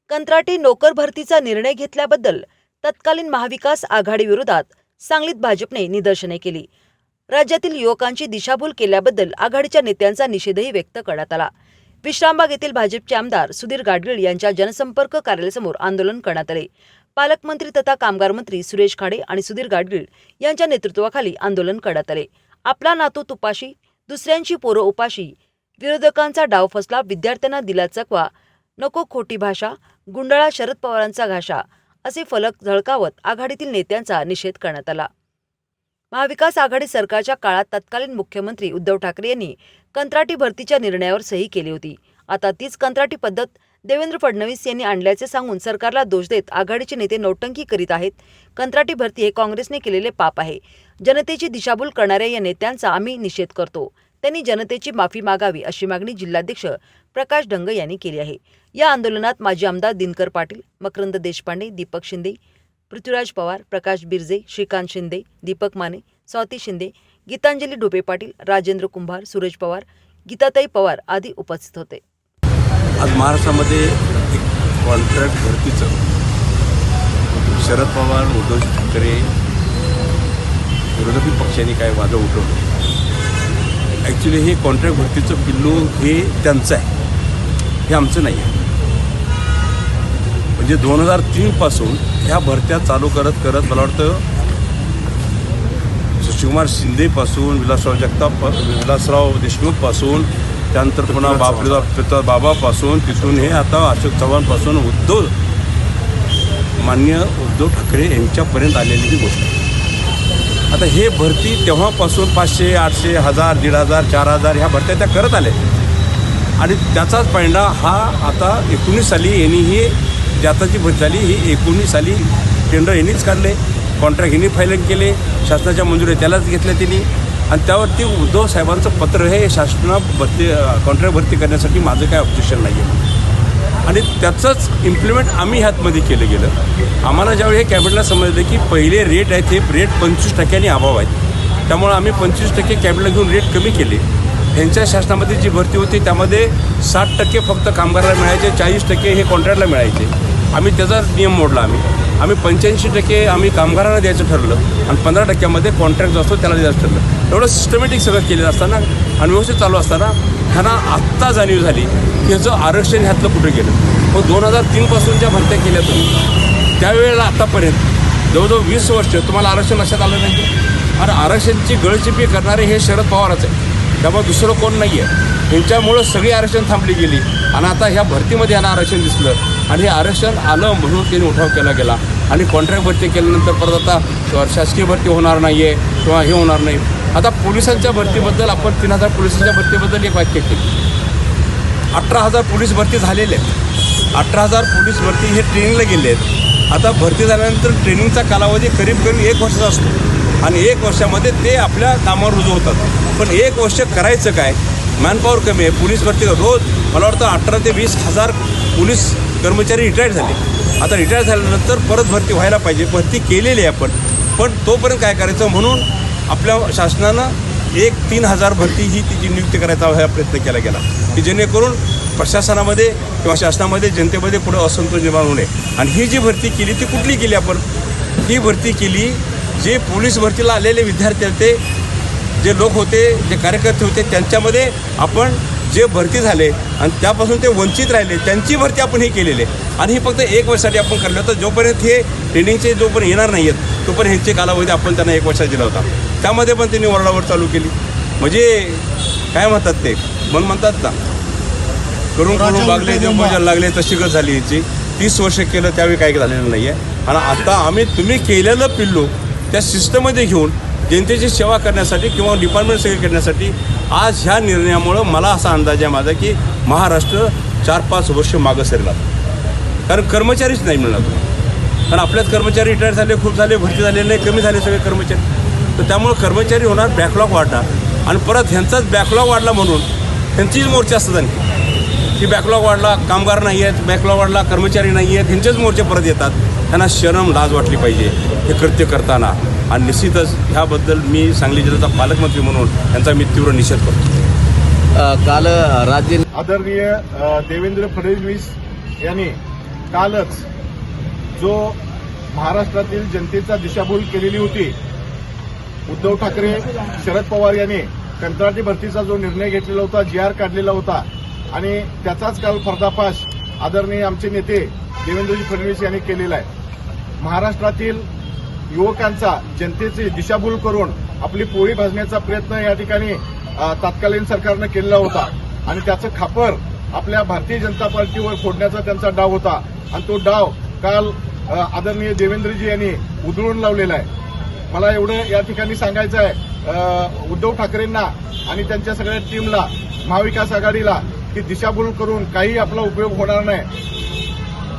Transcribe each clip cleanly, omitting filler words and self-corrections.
कंत्राटी नोकर भरतीचा निर्णय घेतल्याबद्दल तत्कालीन महाविकास आघाडी विरोधात सांगलीत भाजपने निदर्शने केली। राज्यातील युवकांची दिशाभूल केल्याबद्दल आघाडीच्या नेत्यांचा निषेधही व्यक्त करण्यात आला। विश्रामबाग येथील भाजपचे आमदार सुधीर गाडगीळ यांच्या जनसंपर्क कार्यालयासमोर आंदोलन करण्यात आले। पालकमंत्री तथा कामगार मंत्री सुरेश खाडे आणि सुधीर गाडगीळ यांच्या नेतृत्वाखाली आंदोलन करण्यात आले। आपला नातू तुपाशी, दुसऱ्यांची पोरं उपाशी, विरोधकांचा डाव फसला, विद्यार्थ्यांना दिला चकवा, नको खोटी भाषा, गुंडाळा शरद पवारांचा घाशा असे फलक झळकावत आघाडीतील नेत्यांचा निषेध करण्यात आला। महाविकास आघाडी सरकारच्या काळात तत्कालीन मुख्यमंत्री उद्धव ठाकरे यांनी कंत्राटी भरतीच्या निर्णयावर सही केली होती। आता तीच कंत्राटी पद्धत देवेंद्र फडणवीस यांनी आणल्याचे सांगून सरकारला दोष देत आघाडीचे नेते नौटंकी करीत आहेत। कंत्राटी भरती हे काँग्रेसने केलेले पाप आहे। जनतेची दिशाभूल करणाऱ्या या नेत्यांचा आम्ही निषेध करतो। त्यांनी जनतेची माफी मागावी अशी मागणी जिल्हाध्यक्ष प्रकाश डंग यांनी केली आहे। या आंदोलनात माजी आमदार दिनकर पाटील, मकरंद देशपांडे, दीपक शिंदे, पृथ्वीराज पवार, प्रकाश बिरजे, श्रीकांत शिंदे, दीपक माने, स्वाती शिंदे, गीतांजली ढोबे पाटील, राजेंद्र कुंभार, सूरज पवार, गीताताई पवार आदी उपस्थित होते। आज महाराष्ट्रामध्ये एक कॉन्ट्रॅक्ट भरतीचं शरद पवार, उद्धव ठाकरे विरोधी पक्षांनी काय वादळ उठवलं। ॲक्च्युली हे कॉन्ट्रॅक्ट भरतीचं पिल्लू हे त्यांचं आहे, हे आमचं नाही आहे। म्हणजे 2003 पासून ह्या भरत्या चालू करत मला वाटतं शशिकुमार शिंदेपासून विलासराव देशमुखपासून, त्यानंतर पुन्हा बाबापासून, तिथून हे आता अशोक चव्हाणपासून माननीय उद्धव ठाकरे यांच्यापर्यंत आलेली ही गोष्ट आहे। आता हे भरती तेव्हापासून 500, 800, 1000, 1500, 4000 ह्या भरत्या त्या करत आल्या आणि त्याचाच परिणाम हा आता 19 साली यांनी ही जाताची भरती झाली। ही 19 साली टेंडर यांनीच काढले, कॉन्ट्रॅक्ट यांनी फायलिंग केले, शासनाच्या मंजुरी त्यालाच घेतल्या त्यांनी आणि त्यावरती उद्धव साहेबांचं पत्र हे शासना भरती कॉन्ट्रॅक्ट भरती करण्यासाठी माझं काय ऑब्जेक्शन नाही आहे आणि त्याचंच इम्प्लिमेंट आम्ही ह्यातमध्ये केलं गेलं। आम्हाला ज्यावेळी हे कॅबिनेटला समजलं की पहिले रेट आहेत हे रेट 25% अभाव आहेत, त्यामुळे आम्ही 25% कॅबिनेटला घेऊन रेट कमी केले। ह्यांच्या शासनामध्ये जी भरती होती त्यामध्ये 60% फक्त कामगाराला मिळायचे, 40% हे कॉन्ट्रॅक्टला मिळायचे। आम्ही त्याचा नियम मोडला। आम्ही 85% आम्ही कामगारांना द्यायचं ठरलं आणि 15%मध्ये कॉन्ट्रॅक्ट जो असतो त्याला द्यायचं ठरलं। एवढं सिस्टमॅटिक सगळं केलेलं असताना आणि व्यवस्थित चालू असताना ह्यांना आत्ता जाणीव झाली की ह्याचं आरक्षण ह्यातलं कुठं गेलं। मग 2003 पासून ज्या भरत्या केल्या तुम्ही त्यावेळेला आत्तापर्यंत जवळजवळ 20 वर्ष तुम्हाला आरक्षण लक्षात आलं नाही आणि आरक्षणची गळचिपी करणारे हे शरद पवारच आहे, त्यामुळे दुसरं कोण नाही आहे। ह्यांच्यामुळं सगळी आरक्षण थांबली गेली आणि आता ह्या भरतीमध्ये यांना आरक्षण दिसलं आणि हे आरक्षण आलं म्हणून त्यांनी उठाव केला गेला आणि कॉन्ट्रॅक्ट भरती केल्यानंतर परत आता शासकीय भरती होणार नाही आहे किंवा हे होणार नाही। आता पोलिसांच्या भरतीबद्दल आपण 3000 पोलिसांच्या भरतीबद्दल एक वाक्य केली। 18000 पोलीस भरती झालेले आहेत, 18000 पोलीस भरती हे ट्रेनिंगला गेले आहेत। आता भरती झाल्यानंतर ट्रेनिंगचा कालावधी करीब 1 वर्षाचा असतो आणि 1 वर्षामध्ये ते आपल्या कामावर रुजू होतात। पण 1 वर्ष करायचं काय, मॅनपॉवर कमी आहे। पोलीस भरती रोज मला वाटतं 18 ते 20,000 पोलीस कर्मचारी रिटायर्ड झाले। आता रिटायर झाल्यानंतर परत भरती व्हायला पाहिजे, भरती केलेली आहे आपण, पण तोपर्यंत काय करायचं म्हणून आपल्या शासनानं 3000 भरती ही तिची नियुक्ती करायचा हा प्रयत्न केला गेला की जेणेकरून प्रशासनामध्ये किंवा शासनामध्ये जनतेमध्ये पुढं असंतोष निर्माण होऊ नये। आणि ही जी भरती केली ती कुठली केली आपण, ही भरती केली जे पोलीस भरतीला आलेले विद्यार्थी होते, जे लोक होते, जे कार्यकर्ते होते, त्यांच्यामध्ये आपण जे भरती झाले आणि त्यापासून ते वंचित राहिले त्यांची भरती आपण ही केलेली आहे आणि ही फक्त 1 वर्षासाठी आपण करलं होतं। जोपर्यंत हे ट्रेनिंगचे जोपर्यंत येणार नाही आहेत तोपर्यंत ह्यांचे कालावधी आपण त्यांना 1 वर्षात दिला होता, त्यामध्ये पण त्यांनी ओरडावर चालू केली। म्हणजे काय म्हणतात ते मन म्हणतात ना, करून बागले जे मजा लागले तशी गत झाली याची। 30 वर्ष केलं त्यावेळी काही झालेलं नाही आहे आणि आता तुम्ही केलेलं पिल्लू त्या सिस्टममध्ये घेऊन जनतेची सेवा करण्यासाठी किंवा डिपार्टमेंट सेवा करण्यासाठी आज ह्या निर्णयामुळं मला असा अंदाज आहे माझा की महाराष्ट्र 4-5 वर्ष मागं सरला, कारण कर्मचारीच नाही मिळणार। कारण आपल्यात कर्मचारी रिटायर झाले, खूप झाले, भरती झालेले नाही, कमी झाले सगळे कर्मचारी, तर त्यामुळं कर्मचारी होणार, बॅकलॉग वाढणार आणि परत ह्यांचाच बॅकलॉग वाढला म्हणून ह्यांचीच मोर्चे असतात आणखी की बॅकलॉग वाढला, कामगार नाही आहेत, बॅकलॉग वाढला, कर्मचारी नाही आहेत, ह्यांचेच मोर्चे परत येतात। त्यांना शरम लाज वाटली पाहिजे हे कृत्य करताना आणि निश्चितच ह्याबद्दल मी सांगली जिल्ह्याचा पालकमंत्री म्हणून यांचा मी तीव्र निषेध करतो। काल राज्य आदरणीय देवेंद्र फडणवीस यांनी कालच जो महाराष्ट्रातील जनतेचा दिशाभूल केलेली होती, उद्धव ठाकरे, शरद पवार यांनी कंत्राटी भरतीचा जो निर्णय घेतलेला होता, GR काढलेला होता आणि त्याचाच काल पर्दाफाश आदरणीय आमचे नेते देवेंद्रजी फडणवीस यांनी केलेला आहे. महाराष्ट्रातील युवकांचा जनतेची दिशाभूल करून आपली पोळी भाजण्याचा प्रयत्न या ठिकाणी तत्कालीन सरकारनं केलेला होता आणि त्याचं खापर आपल्या भारतीय जनता पार्टीवर फोडण्याचा त्यांचा डाव होता आणि तो डाव काल आदरणीय देवेंद्रजी यांनी उधळून लावलेला आहे. मला एवढं या ठिकाणी सांगायचं आहे उद्धव ठाकरेंना आणि त्यांच्या सगळ्या टीमला, महाविकास आघाडीला, की दिशाभूल करून काही आपला उपयोग होणार नाही.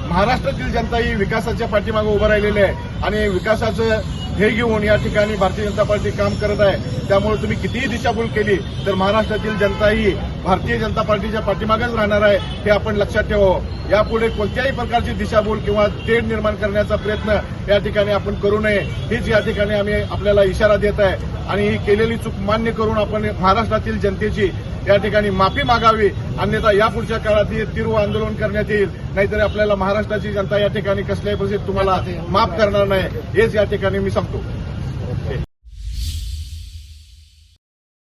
महाराष्ट्रातील जनता ही विकासाच्या पाठीमागे उभं राहिलेली आहे आणि विकासाचं हे घेऊन या ठिकाणी भारतीय जनता पार्टी काम करत आहे. त्यामुळे तुम्ही कितीही दिशाभूल केली तर महाराष्ट्रातील जनता ही भारतीय जनता पार्टीच्या पाठीमागेच राहणार आहे, हे आपण लक्षात ठेवावं. यापुढे कोणत्याही प्रकारची दिशाभूल किंवा तेढ निर्माण करण्याचा प्रयत्न या ठिकाणी आपण करू नये, हीच या ठिकाणी आम्ही आपल्याला इशारा देत आहे आणि ही केलेली चूक मान्य करून आपण महाराष्ट्रातील जनतेची या ठिकाणी माफी मागावी. अन्यथा यापुढच्या काळात हे तीव्र आंदोलन करण्यात येईल, नाहीतर आपल्याला महाराष्ट्राची जनता या ठिकाणी कसल्याही परिस्थितीत तुम्हाला माफ करणार नाही, हेच या ठिकाणी मी सांगतो.